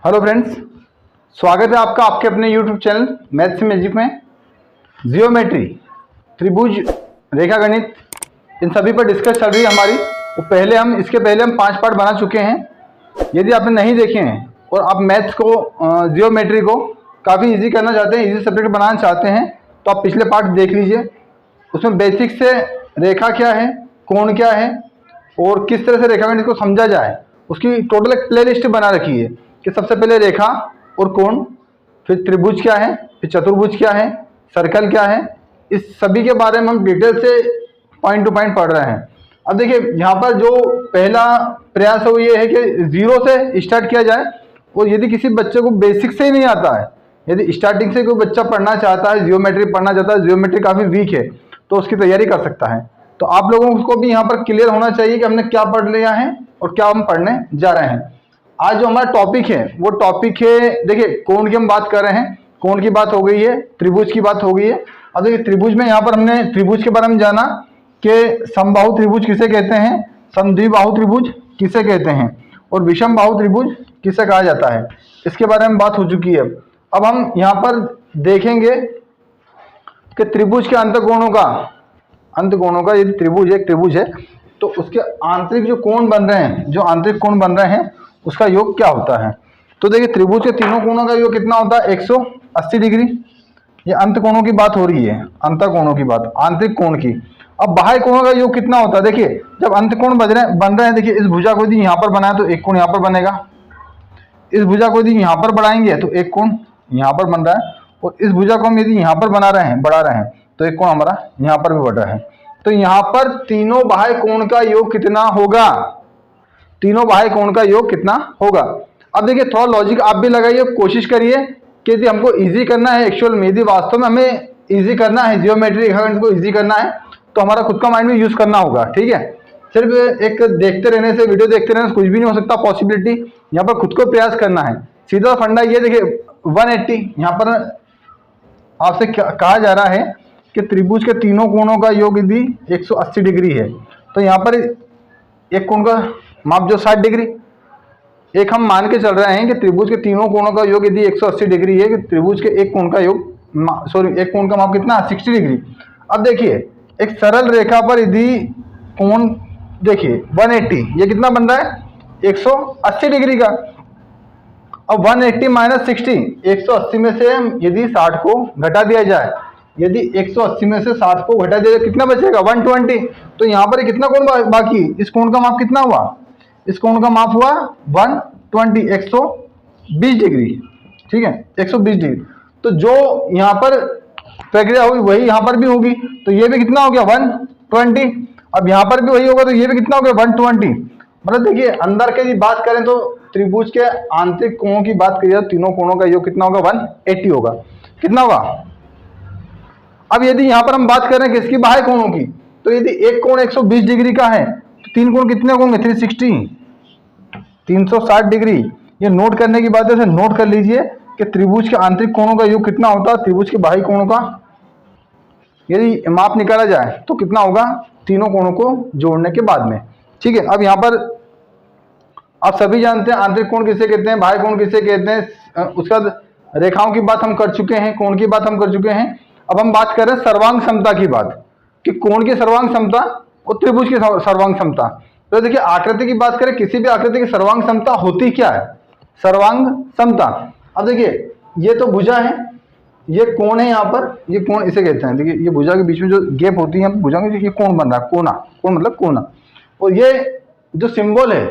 Hello friends, स्वागत है आपका आपके अपने यूट्यूब चैनल मैथ्स मैजिक में। जियोमेट्री, त्रिभुज, रेखा गणित, इन सभी पर डिस्कस चल रही है हमारी। तो इसके पहले हम 5 पार्ट बना चुके हैं। यदि आपने नहीं देखे हैं और आप मैथ्स को जियोमेट्री को काफ़ी इजी करना चाहते हैं, इजी सब्जेक्ट बनाना चाहते हैं, तो आप पिछले पार्ट देख लीजिए। उसमें बेसिक से रेखा क्या है, कोण क्या है और किस तरह से रेखा गणित को समझा जाए, उसकी टोटल एक प्ले लिस्ट बना रखी है कि सबसे पहले रेखा और कोण, फिर त्रिभुज क्या है, फिर चतुर्भुज क्या है, सर्कल क्या है, इस सभी के बारे में हम डिटेल से पॉइंट टू पॉइंट पढ़ रहे हैं। अब देखिए, यहाँ पर जो पहला प्रयास है वो ये है कि जीरो से स्टार्ट किया जाए। और यदि किसी बच्चे को बेसिक से ही नहीं आता है, यदि स्टार्टिंग से कोई बच्चा पढ़ना चाहता है, जियोमेट्री पढ़ना चाहता है, जियोमेट्री काफ़ी वीक है, तो उसकी तैयारी कर सकता है। तो आप लोगों को भी यहाँ पर क्लियर होना चाहिए कि हमने क्या पढ़ लिया है और क्या हम पढ़ने जा रहे हैं। आज जो हमारा टॉपिक है वो टॉपिक है, देखिए कोण की हम बात कर रहे हैं, कोण की बात हो गई है, त्रिभुज की बात हो गई है। अब देखिए त्रिभुज में यहाँ पर हमने त्रिभुज के बारे में जाना कि समबाहु त्रिभुज किसे कहते हैं, समद्विबाहु त्रिभुज किसे कहते हैं और विषम बाहु त्रिभुज किसे कहा जाता है, इसके बारे में बात हो चुकी है। अब हम यहाँ पर देखेंगे कि त्रिभुज के अंतकोणों का यदि त्रिभुज एक त्रिभुज है तो उसके आंतरिक जो कोण बन रहे हैं, जो आंतरिक कोण बन रहे हैं, उसका योग क्या होता है। तो देखिए त्रिभुज के तीनों कोणों का योग कितना होता है, 180 डिग्री। ये अंत कोणों की बात हो रही है, अंत कोणों की बात, आंतरिक कोण की। अब बाह्य कोणों का योग कितना होता है, देखिए जब अंत कोण बन रहे हैं, देखिए इस भुजा को यदि यहाँ पर बनाए तो एक कोण यहाँ पर बनेगा, इस भुजा को यदि यहाँ पर बढ़ाएंगे तो एक कोण यहाँ पर बन रहा है, और इस भुजा को हम यदि यहाँ पर बढ़ा रहे हैं तो एक कोण हमारा यहाँ पर भी बढ़ रहा है। तो यहाँ पर तीनों बाह्य कोण का योग कितना होगा, तीनों बाह्य कोण का योग कितना होगा। अब देखिए थोड़ा लॉजिक आप भी लगाइए, कोशिश करिए कि यदि हमको इजी करना है, एक्चुअल में यदि वास्तव में हमें इजी करना है, जियोमेट्री रेखागणित को इजी करना है, तो हमारा खुद का माइंड भी यूज करना होगा। ठीक है, सिर्फ एक देखते रहने से, वीडियो देखते रहने से कुछ भी नहीं हो सकता पॉसिबिलिटी। यहाँ पर खुद को प्रयास करना है। सीधा फंडा ये देखिए 180, यहाँ पर आपसे कहा जा रहा है कि त्रिभुज के तीनों कोणों का योग यदि 180 डिग्री है, तो यहाँ पर एक कोण का माप जो 60 डिग्री, एक हम मान के चल रहे हैं कि त्रिभुज के तीनों कोणों का योग यदि 180 डिग्री है, कि त्रिभुज के एक कोण का योग, एक कोण का माप कितना, 60 डिग्री। अब देखिए एक सरल रेखा पर यदि कोण देखिए 180, ये कितना बन रहा है, 180 डिग्री का। अब 180 माइनस 60, 180 में से यदि 60 को घटा दिया जाए, यदि 180 में से 60 को घटा दिया जाए कितना बचेगा, 120। तो यहाँ पर कितना कोण बाकी, इस कोण का माप कितना हुआ, इस कोण का माप हुआ 120, 120 डिग्री। ठीक है, 120 डिग्री। तो जो यहाँ पर प्रक्रिया हुई वही यहाँ पर भी होगी, तो ये भी कितना हो गया, 120। अब यहाँ पर भी वही होगा तो ये भी कितना हो गया, 120। मतलब देखिए अंदर की बात करें तो त्रिभुज के आंतरिक कोणों की बात करिए तो तीनों कोणों का योग कितना होगा, 180 होगा। कितना होगा। अब यदि यहाँ पर हम बात करें किसकी, बाह्य कोणों की, तो यदि एक कोण 120 डिग्री का है तो तीन कोण कितने होंगे, 360, 360 डिग्री। ये नोट करने की बात है, इसे नोट कर लीजिए कि त्रिभुज के आंतरिक कोणों का योग कितना होता है, त्रिभुज के बाह्य कोणों का यदि माप निकाला जाए तो कितना होगा, तीनों कोणों को जोड़ने के बाद में। ठीक है, अब यहाँ पर आप सभी जानते हैं आंतरिक कोण किसे कहते हैं, बाह्य कोण किसे कहते हैं। उसका रेखाओं की बात हम कर चुके हैं, कोण की बात हम कर चुके हैं। अब हम बात कर रहे हैं सर्वांग समता की बात, कि कोण की सर्वांग समता और त्रिभुज की सर्वांग समता। तो देखिए आकृति की बात करें, किसी भी आकृति की सर्वांग समता होती क्या है, सर्वांग समता। अब देखिए ये तो भुजा है, ये कोण है, यहाँ पर ये कोण इसे कहते हैं। देखिए ये भुजा के बीच में जो गैप होती है भुजा में, ये कोण बन रहा है, कोना, कोण मतलब कोना। और ये जो सिंबल है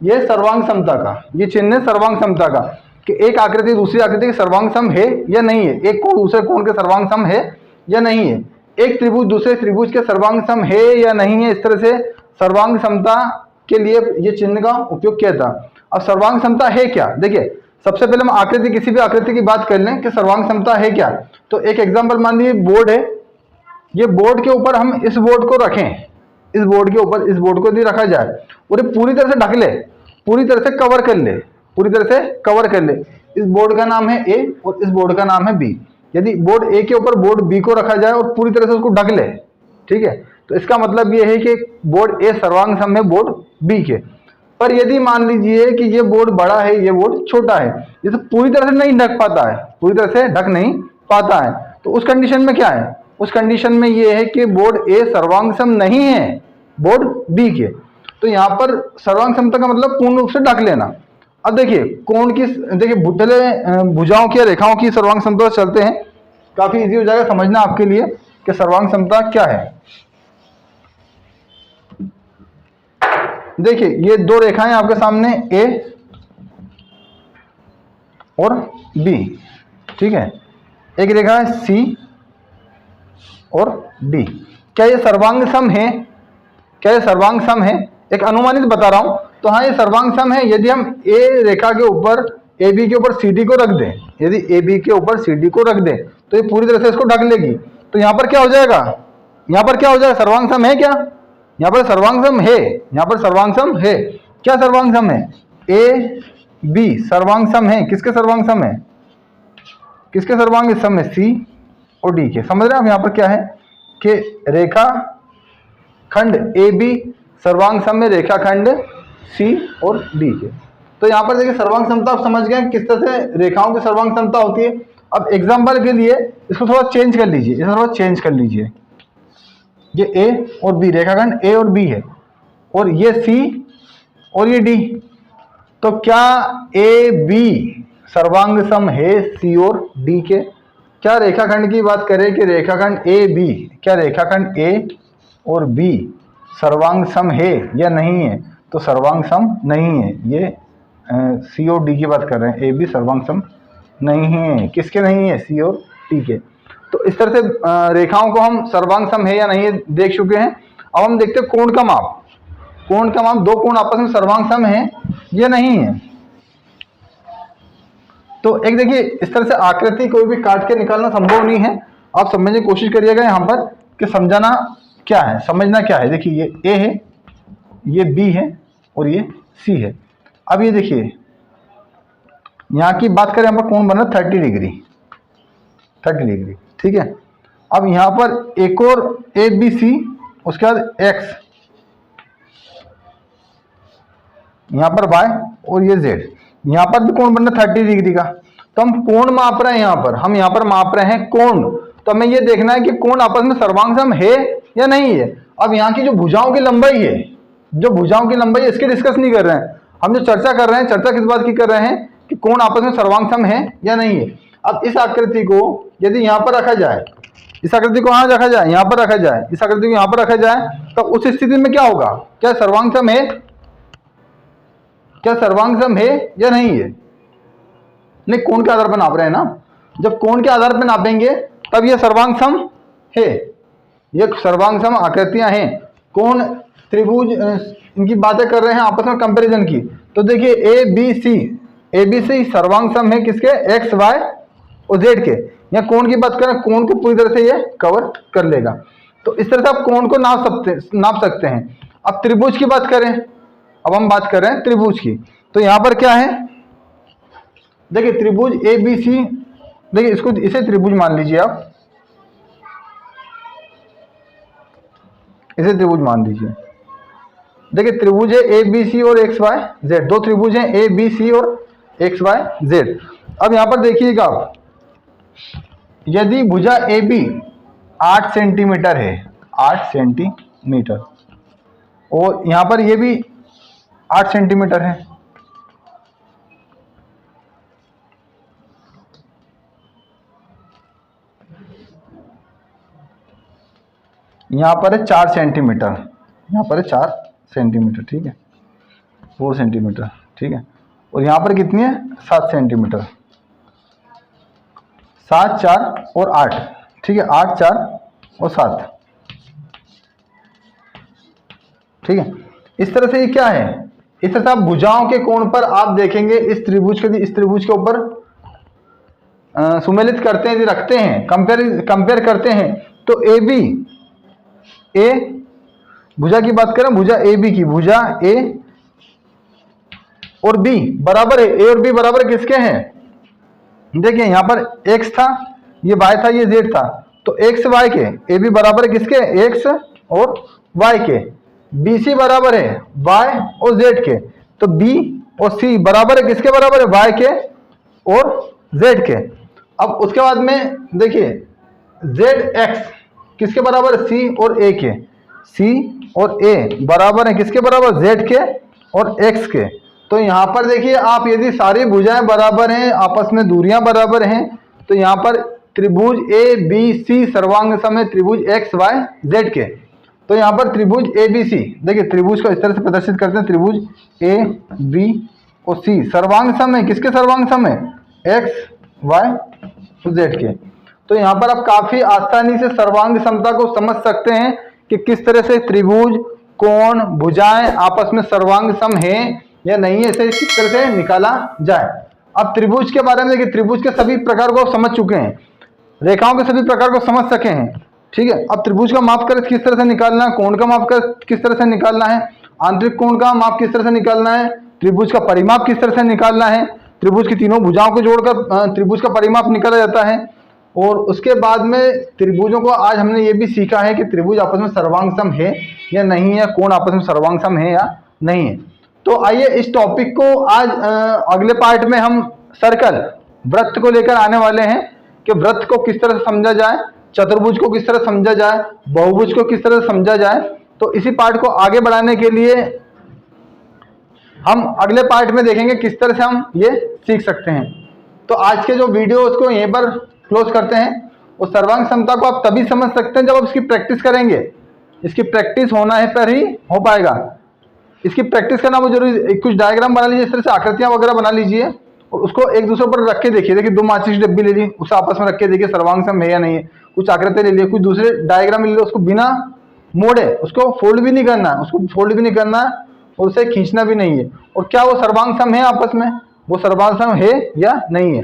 ये सर्वांग समता का, ये चिन्ह है सर्वांग समता का, कि एक आकृति दूसरी आकृति के सर्वांग सम है या नहीं है, एक कोण दूसरे कोण के सर्वांग सम है या नहीं है, एक त्रिभुज दूसरे त्रिभुज के सर्वांग सम है या नहीं है। इस तरह से सर्वांग समता के लिए ये चिन्ह का उपयोग किया था। अब सर्वांग समता है क्या, देखिए सबसे पहले हम आकृति, किसी भी आकृति की बात कर लें कि सर्वांग समता है क्या। तो एक एग्जाम्पल मान लीजिए बोर्ड है, ये बोर्ड के ऊपर हम इस बोर्ड को रखें, इस बोर्ड के ऊपर इस बोर्ड को यदि रखा जाए और ये पूरी तरह से ढक ले, पूरी तरह से कवर कर ले, पूरी तरह से कवर कर ले। इस बोर्ड का नाम है ए और इस बोर्ड का नाम है बी। यदि बोर्ड ए के ऊपर बोर्ड बी को रखा जाए और पूरी तरह से उसको ढक ले, ठीक है, तो इसका मतलब ये है कि बोर्ड ए सर्वांग सम है बोर्ड बी के। पर यदि मान लीजिए कि ये बोर्ड बड़ा है, ये बोर्ड छोटा है, ये तो पूरी तरह से नहीं ढक पाता है, पूरी तरह से ढक नहीं पाता है, तो उस कंडीशन में क्या है, उस कंडीशन में ये है कि बोर्ड ए सर्वांग सम नहीं है बोर्ड बी के। तो यहाँ पर सर्वांग समता का मतलब पूर्ण रूप से ढक लेना। अब देखिए कोण की, देखिए भुजाओं की रेखाओं की सर्वांग समता चलते हैं, काफी इजी हो जाएगा समझना आपके लिए कि सर्वांग समता क्या है। देखिए ये दो रेखाएं आपके सामने ए और बी, ठीक है, एक रेखा है सी और डी। क्या ये सर्वांग सम है, क्या ये सर्वांग सम है? एक अनुमानित बता रहा हूं, तो हाँ ये सर्वांग सम है यदि हम ए रेखा के ऊपर ए बी के ऊपर सी डी को रख दें, यदि ए बी के ऊपर सी डी को रख दें तो ये पूरी तरह से इसको ढक लेगी। तो यहाँ पर क्या हो जाएगा, यहाँ पर क्या हो जाएगा, सर्वांग सम है क्या, यहाँ पर सर्वांग सम है, यहाँ पर सर्वांग सम है। क्या सर्वांग सम है? ए बी सर्वांग सम है, किसके सर्वांग सम है, किसके सर्वांग सम है, सी और डी के। समझ रहे हैं आप यहाँ पर क्या है कि रेखा खंड ए बी सर्वांग सम में रेखा खंड सी और डी के। तो यहाँ पर देखिए सर्वांग समता आप समझ गए किस तरह से रेखाओं की सर्वांग समता होती है। अब एग्जांपल के लिए इसको थोड़ा चेंज कर लीजिए, इसको थोड़ा चेंज कर लीजिए, ये ए और बी, रेखाखंड ए और बी है, और ये सी और ये डी। तो क्या ए बी सर्वांग सम है सी और डी के? क्या रेखाखंड की बात करें कि रेखाखंड ए बी, क्या रेखाखंड ए और बी सर्वांग सम है या नहीं है? तो सर्वांग सम नहीं है, ये सी और डी की बात कर रहे हैं, ए बी सर्वांग सम नहीं है। किसके नहीं है? सी और डी के। तो इस तरह से रेखाओं को हम सर्वांग सम है या नहीं है देख चुके हैं। अब हम देखते हैं कोण का माप, कोण का माप, दो कोण आपस में सर्वांग सम है या नहीं है। तो एक देखिए इस तरह से आकृति कोई भी काट के निकालना संभव नहीं है, आप समझने की कोशिश करिएगा यहाँ पर कि समझाना क्या है, समझना क्या है। देखिए ये ए है, ये बी है और ये सी है। अब ये देखिए यहाँ की बात करें, यहाँ पर कोण बना 30 डिग्री, 30 डिग्री, ठीक है। अब यहाँ पर एक और ए बी सी, उसके बाद एक्स, यहाँ पर वाई और ये जेड, यहाँ पर भी कोण बनना 30 डिग्री का। तो हम कोण माप रहे हैं, यहाँ पर हम यहाँ पर माप रहे हैं कोण। तो हमें ये देखना है कि कोण आपस में सर्वांग सम है या नहीं है। अब यहाँ की जो भुजाओं की लंबाई है, जो भुजाओं की लंबाई है, इसके डिस्कस नहीं कर रहे हैं हम, जो चर्चा कर रहे हैं, चर्चा किस बात की कर रहे हैं कि कोण आपस में सर्वांग सम है या नहीं है। अब इस आकृति को यदि यहाँ पर रखा जाए, इस आकृति को यहाँ रखा जाए, यहाँ पर रखा जाए, इस आकृति को यहाँ पर रखा जाए, तो उस स्थिति में क्या होगा? क्या सर्वांग सम है, क्या सर्वांग सम है या नहीं है? नहीं, कोण के आधार पर नाप रहे हैं ना, जब कोण के आधार पर नापेंगे तब ये सर्वांग सम है, ये सर्वांग सम आकृतियां हैं। कोण त्रिभुज इनकी बातें कर रहे हैं आपस में कंपैरिजन की। तो देखिए ए बी सी सर्वांग सम है किसके? एक्स वाई और जेड के। या कोण की बात करें, कोण को पूरी तरह से ये कवर कर लेगा। तो इस तरह से आप कोण को नाप सकते हैं। अब त्रिभुज की बात करें, अब हम बात कर रहे हैं त्रिभुज की। तो यहाँ पर क्या है, देखिए त्रिभुज ए बी सी, देखिए इसको, इसे त्रिभुज मान लीजिए आप, इसे त्रिभुज मान लीजिए। देखिए त्रिभुज है ए बी सी और एक्स वाई जेड, दो त्रिभुज हैं ए बी सी और एक्स वाई जेड। अब यहाँ पर देखिएगा आप, यदि भुजा ए बी 8 सेंटीमीटर है, 8 सेंटीमीटर, और यहाँ पर ये भी 8 सेंटीमीटर है, यहाँ पर है 4 सेंटीमीटर, यहाँ पर है 4 सेंटीमीटर, ठीक है, 4 सेंटीमीटर, ठीक है, और यहाँ पर कितनी है? 7 सेंटीमीटर, 7, 4 और 8, ठीक है, 8, 4 और 7, ठीक है। इस तरह से ये क्या है, इस तरह से आप भुजाओं के कोण पर आप देखेंगे, इस त्रिभुज के ऊपर सुमेलित करते हैं, रखते हैं, कंपेयर करते हैं। तो ए बी, ए भुजा की बात करें, भुजा ए बी की, भुजा ए और बी बराबर है, ए और बी बराबर किसके हैं? देखिए यहाँ पर x था, ये y था, ये z था, तो x y के, ए बी बराबर है किसके? x और y के। BC बराबर है y और z के। तो बी और सी बराबर है, किसके बराबर है, वाई के और जेड के। अब उसके बाद में देखिए जेड एक्स किसके बराबर है, सी और ए के। सी और ए बराबर है किसके बराबर, जेड के और एक्स के। तो यहाँ पर देखिए आप यदि सारी भुजाएं बराबर हैं, आपस में दूरियां बराबर हैं, तो यहाँ पर त्रिभुज ए बी सी सर्वांग सम है त्रिभुज एक्स वाई जेड के। तो यहाँ पर त्रिभुज ए बी सी, देखिए त्रिभुज को इस तरह से प्रदर्शित करते हैं, त्रिभुज ए बी और सी सर्वांग सम है, किसके सर्वांग सम है, एक्स वाई जेड के। तो यहाँ पर आप काफी आसानी से सर्वांग समता को समझ सकते हैं कि किस तरह से त्रिभुज, कोण, भुजाएं आपस में सर्वांग सम है या नहीं है, इसे किस तरह से निकाला जाए। अब त्रिभुज के बारे में देखिए, त्रिभुज के सभी प्रकार को समझ चुके हैं, रेखाओं के सभी प्रकार को समझ सके हैं, ठीक है। अब त्रिभुज का माप कर किस तरह से निकालना है, कोण का माप कर किस तरह से निकालना है, आंतरिक कोण का माप किस तरह से निकालना है, त्रिभुज का परिमाप किस तरह से निकालना है, त्रिभुज की तीनों भुजाओं को जोड़कर त्रिभुज का परिमाप निकाला जाता है। और उसके बाद में त्रिभुजों को आज हमने ये भी सीखा है कि त्रिभुज आपस में सर्वांग सम है या नहीं है, कोण आपस में सर्वांग सम है या नहीं है। तो आइए इस टॉपिक को आज अगले पार्ट में हम सर्कल, वृत्त को लेकर आने वाले हैं कि वृत्त को किस तरह से समझा जाए, चतुर्भुज को किस तरह समझा जाए, बहुभुज को किस तरह समझा जाए। तो इसी पार्ट को आगे बढ़ाने के लिए हम अगले पार्ट में देखेंगे किस तरह से हम ये सीख सकते हैं। तो आज के जो वीडियो उसको यहीं पर क्लोज करते हैं। और सर्वांग समता को आप तभी समझ सकते हैं जब आप इसकी प्रैक्टिस करेंगे, इसकी प्रैक्टिस होना है पर ही हो पाएगा। इसकी प्रैक्टिस करना बहुत जरूरी। कुछ डायग्राम बना लीजिए, इस तरह से आकृतियां वगैरह बना लीजिए और उसको एक दूसरे पर रख के देखिए। देखिए दो माचिस की डब्बी ले ली, उसे आपस में रख के देखिए सर्वांग सम है या नहीं है। कुछ आकृतियां ले लिए, कुछ दूसरे डायग्राम ले लिए, उसको बिना मोड़े, उसको फोल्ड भी नहीं करना, उसको फोल्ड भी नहीं करना और उसे खींचना भी नहीं है। और क्या वो सर्वांग सम है आपस में, वो सर्वांग सम है या नहीं है।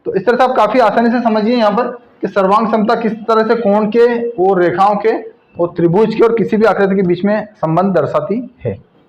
तो इस तरह से आप काफी आसानी से समझिए यहाँ पर कि सर्वांग समता किस तरह से कोण के और रेखाओं के और त्रिभुज के और किसी भी आकृति के बीच में संबंध दर्शाती है।